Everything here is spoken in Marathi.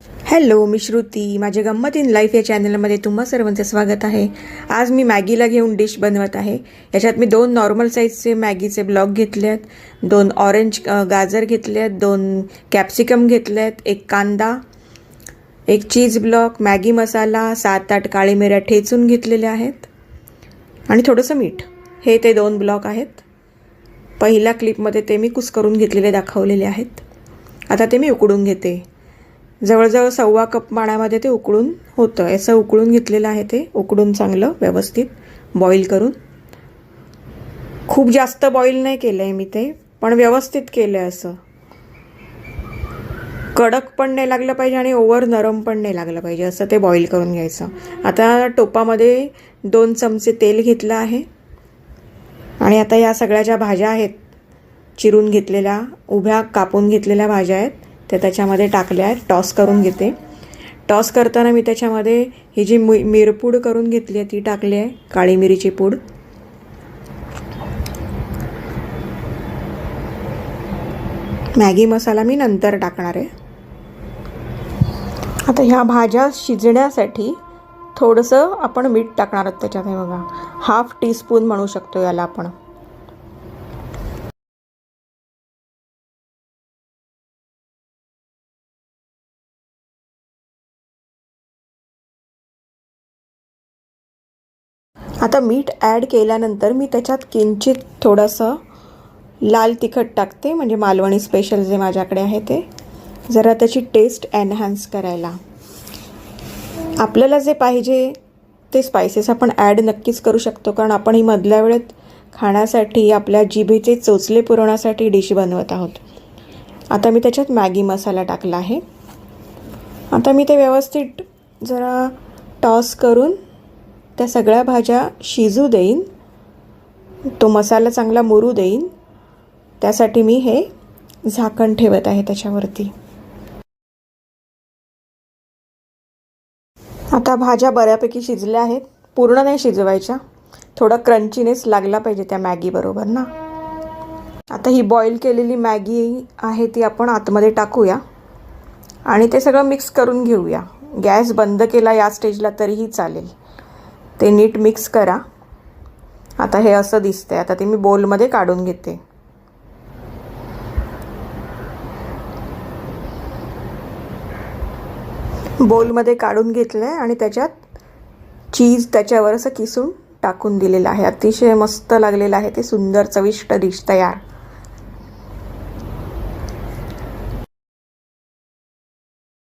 हॅलो, मी श्रुती. माझ्या गंमत इन लाईफ या चॅनलमध्ये तुम्हा सर्वांचं स्वागत आहे. आज मी मॅगीला घेऊन डिश बनवत आहे. याच्यात मी 2 नॉर्मल साईजचे मॅगीचे ब्लॉक घेतले आहेत, 2 ऑरेंज गाजर घेतले आहेत, 2 कॅप्सिकम घेतले आहेत, 1 कांदा, 1 चीज ब्लॉक, मॅगी मसाला, 7-8 काळी मिऱ्या ठेचून घेतलेल्या आहेत आणि थोडंसं मीठ. हे ते 2 ब्लॉक आहेत. पहिल्या क्लिपमध्ये ते मी कुस्करून घेतलेले दाखवलेले आहेत. आता ते मी उकडून घेते. जवळजवळ 1.25 कप पाण्यामध्ये ते उकळून होतं. असं उकळून घेतलेलं आहे. ते उकडून चांगलं व्यवस्थित बॉईल करून. खूप जास्त बॉईल नाही केलं आहे मी ते, पण व्यवस्थित केलं आहे. असं कडक पण नाही लागलं पाहिजे आणि ओव्हर नरम पण नाही लागलं पाहिजे, असं ते बॉईल करून घ्यायचं. आता टोपामध्ये 2 चमचे तेल घेतलं आहे आणि आता या सगळ्या ज्या भाज्या आहेत, चिरून घेतलेल्या, उभ्या कापून घेतलेल्या भाज्या आहेत, त्या त्याच्यामध्ये टाकल्या आहेत. टॉस करून घेते. टॉस करताना मी त्याच्यामध्ये ही जी मिरपूड करून घेतली आहे ती टाकली आहे, काळी मिरीची पूड. मॅगी मसाला मी नंतर टाकणार आहे. आता ह्या भाज्या शिजण्यासाठी थोडंसं आपण मीठ टाकणार आहोत त्याच्यामध्ये. बघा, 1/2 टीस्पून म्हणू शकतो याला आपण. आता मीठ ॲड केल्यानंतर मी त्याच्यात किंचित थोडंसं लाल तिखट टाकते, म्हणजे मालवणी स्पेशल जे माझ्याकडे आहे ते, जरा त्याची टेस्ट एनहान्स करायला. आपल्याला जे पाहिजे ते स्पायसेस आपण ॲड नक्कीच करू शकतो, कारण आपण ही मधल्या वेळेत खाण्यासाठी आपल्या जिभेचे चोचले पुरवण्यासाठी डिश बनवत आहोत. आता मी त्याच्यात मॅगी मसाला टाकला आहे. आता मी ते व्यवस्थित जरा टॉस करून त्या सगळ्या भाज्या शिजू देईन, तो मसाला चांगला मुरू देईन. त्यासाठी मी हे झाकण ठेवत आहे त्याच्यावरती. आता भाज्या बऱ्यापैकी शिजल्या आहेत. पूर्ण नाही शिजवायच्या, थोडा क्रंचीनेस लागला पाहिजे त्या मॅगीबरोबर ना. आता ही बॉईल केलेली मॅगी आहे ती आपण आतमध्ये टाकूया आणि ते सगळं मिक्स करून घेऊया. गॅस बंद केला या स्टेजला तरीही चालेल. ते नीट मिक्स करा. आता हे असं दिसतंय. आता ते मी बोलमध्ये काढून घेते. बोलमध्ये काढून घेतलं आहे आणि त्याच्यात चीज त्याच्यावर असं किसून टाकून दिलेलं आहे. अतिशय मस्त लागलेलं आहे ते. सुंदर चविष्ट डिश तयार.